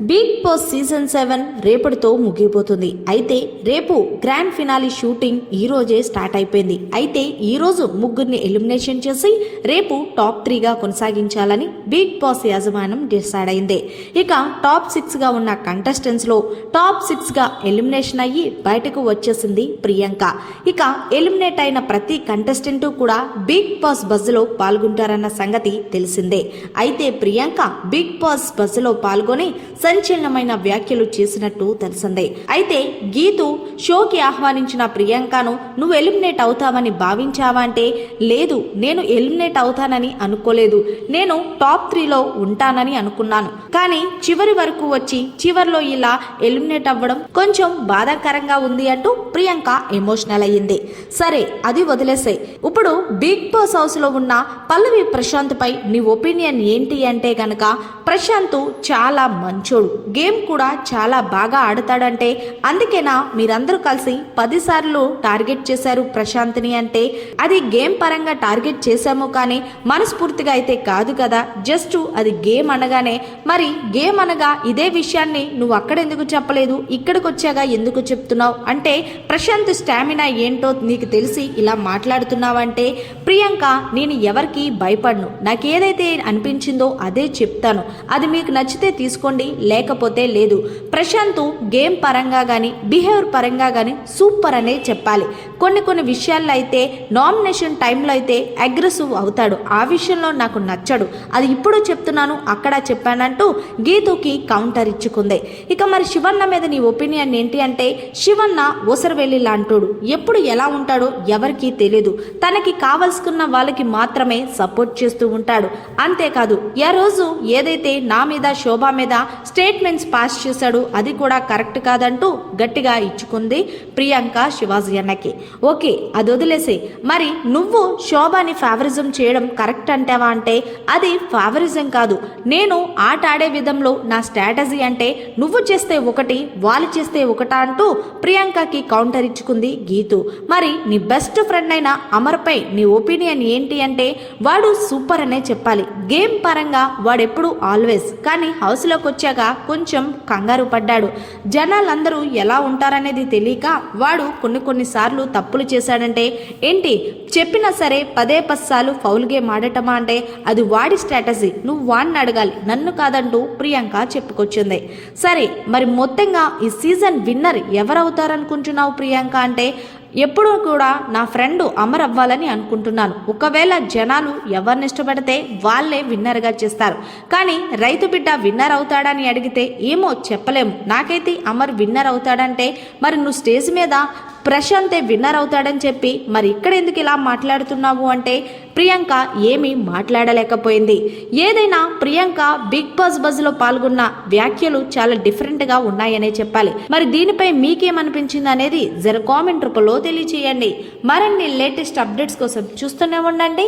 Big boss season 7 రేపటితో ముగిపోతుంది. అయితే రేపు గ్రాండ్ ఫినాలి షూటింగ్ ఈ రోజే స్టార్ట్ అయిపోయింది. అయితే ఈ రోజు ముగ్గురిని ఎలిమినేషన్ చేసి రేపు టాప్ 3గా కొనసాగించాలని బిగ్ బాస్ యాజమాన్యం డిసైడ్ అయింది. ఇక టాప్ 6 గా ఉన్న కంటెస్టెంట్స్ లో టాప్ 6 గా ఎలిమినేషన్ అయ్యి బయటకు వచ్చేసింది ప్రియాంక. ఇక ఎలిమినేట్ అయిన ప్రతి కంటెస్టెంట్ కూడా బిగ్ బాస్ బజ్ లో పాల్గొంటారన్న సంగతి తెలిసిందే. అయితే ప్రియాంక బిగ్ బాస్ బజ్ లో పాల్గొని సంచలనమైన వ్యాఖ్యలు చేసినట్టు తెలిసిందే. అయితే గీతు షోకి ఆహ్వానించిన ప్రియాంకను నువ్వు ఎలిమినేట్ అవుతావని భావించావా అంటే లేదు, నేను ఎలిమినేట్ అవుతానని అనుకోలేదు, నేను టాప్ 3లో ఉంటానని అనుకున్నాను. కానీ చివరి వరకు వచ్చి చివర్లో ఇలా ఎలిమినేట్ అవ్వడం కొంచెం బాధాకరంగా ఉంది అంటూ ప్రియాంక ఎమోషనల్ అయ్యింది. సరే అది వదిలేసే, ఇప్పుడు బిగ్ బాస్ హౌస్ లో ఉన్న పల్లవి ప్రశాంత్ పై నీ ఒపీనియన్ ఏంటి అంటే గనక ప్రశాంత్ చాలా మంచోడు, గేమ్ కూడా చాలా బాగా ఆడతాడంటే అందుకేనా మీరందరూ కలిసి 10 సార్లు టార్గెట్ చేశారు ప్రశాంత్ని అంటే అది గేమ్ పరంగా టార్గెట్ చేశాము కానీ మనస్ఫూర్తిగా అయితే కాదు కదా, జస్ట్ అది గేమ్ అనగానే. మరి గేమ్ అనగా ఇదే విషయాన్ని నువ్వు అక్కడెందుకు చెప్పలేదు, ఇక్కడికి వచ్చాగా ఎందుకు చెప్తున్నావు అంటే ప్రశాంత్ స్టామినా ఏంటో నీకు తెలిసి ఇలా మాట్లాడుతున్నావంటే ప్రియాంక నేను ఎవరికి భయపడను, నాకేదైతే అనిపించిందో అదే చెప్తాను, అది మీకు నచ్చితే తీసుకోండి లేకపోతే లేదు. ప్రశాంత్ గేమ్ పరంగా కానీ బిహేవియర్ పరంగా కానీ సూపర్ అనే చెప్పాలి. కొన్ని విషయాల్లో అయితే నామినేషన్ టైంలో అయితే అగ్రెసివ్ అవుతాడు, ఆ విషయంలో నాకు నచ్చడు, అది ఇప్పుడు చెప్తున్నాను అక్కడ చెప్పానంటూ గీతుకి కౌంటర్ ఇచ్చుకుంది. ఇక మరి శివన్న మీద నీ ఒపీనియన్ ఏంటి అంటే శివన్న ఓసరవెల్లి లాంటోడు, ఎప్పుడు ఎలా ఉంటాడో ఎవరికీ తెలియదు, తనకి కావలసుకున్న వాళ్ళకి మాత్రమే సపోర్ట్ చేస్తూ ఉంటాడు. అంతేకాదు ఏ రోజు ఏదైతే నా మీద శోభ మీద స్టేట్మెంట్స్ పాస్ చేశాడు అది కూడా కరెక్ట్ కాదంటూ గట్టిగా ఇచ్చుకుంది ప్రియాంక శివాజీ అన్నకి. ఓకే అది వదిలేసి, మరి నువ్వు శోభని ఫేవరిజం చేయడం కరెక్ట్ అంటావా అంటే అది ఫేవరిజం కాదు, నేను ఆట ఆడే విధంలో నా స్ట్రాటజీ అంటే నువ్వు చేస్తే ఒకటి వాళ్ళు చేస్తే ఒకటా అంటూ ప్రియాంకకి కౌంటర్ ఇచ్చుకుంది గీతు. మరి నీ బెస్ట్ ఫ్రెండ్ అయిన అమర్పై నీ ఒపీనియన్ ఏంటి అంటే వాడు సూపర్ అనే చెప్పాలి, గేమ్ పరంగా వాడెప్పుడు ఆల్వేస్, కానీ హౌస్లోకి వచ్చాక కొంచెం కంగారు పడ్డాడు. జనాలందరూ ఎలా ఉంటారనేది తెలియక వాడు కొన్ని సార్లు తప్పులు చేశాడంటే ఏంటి చెప్పినా సరే 10 సార్లు ఫౌల్ గేమ్ ఆడటమా అంటే అది వాడి స్ట్రాటజీ, నువ్వు వాడిని అడగాలి నన్ను కాదంటూ ప్రియాంక చెప్పుకొచ్చింది. సరే మరి మొత్తంగా ఈ సీజన్ విన్నర్ ఎవరవుతారనుకుంటున్నావు ప్రియాంక అంటే ఎప్పుడూ కూడా నా ఫ్రెండ్ అమర్ అవ్వాలని అనుకుంటున్నాను, ఒకవేళ జనాలు ఎవరిని ఇష్టపడితే వాళ్ళే విన్నర్గా చేస్తారు, కానీ రైతు బిడ్డ విన్నర్ అవుతాడని అడిగితే ఏమో చెప్పలేము, నాకైతే అమర్ విన్నర్ అవుతాడంటే మరి నువ్వు స్టేజ్ మీద ప్రశాంతే విన్నర్ అవుతాడని చెప్పి మరి ఇక్కడ ఎందుకు ఇలా మాట్లాడుతున్నావు అంటే ప్రియాంక ఏమీ మాట్లాడలేకపోయింది. ఏదైనా ప్రియాంక బిగ్ బాస్ బజ్లో పాల్గొన్న వ్యాఖ్యలు చాలా డిఫరెంట్గా ఉన్నాయనే చెప్పాలి. మరి దీనిపై మీకేమనిపించింది అనేది జర కామెంట్ రూపంలో తెలియచేయండి. మరిన్ని లేటెస్ట్ అప్డేట్స్ కోసం చూస్తూనే ఉండండి.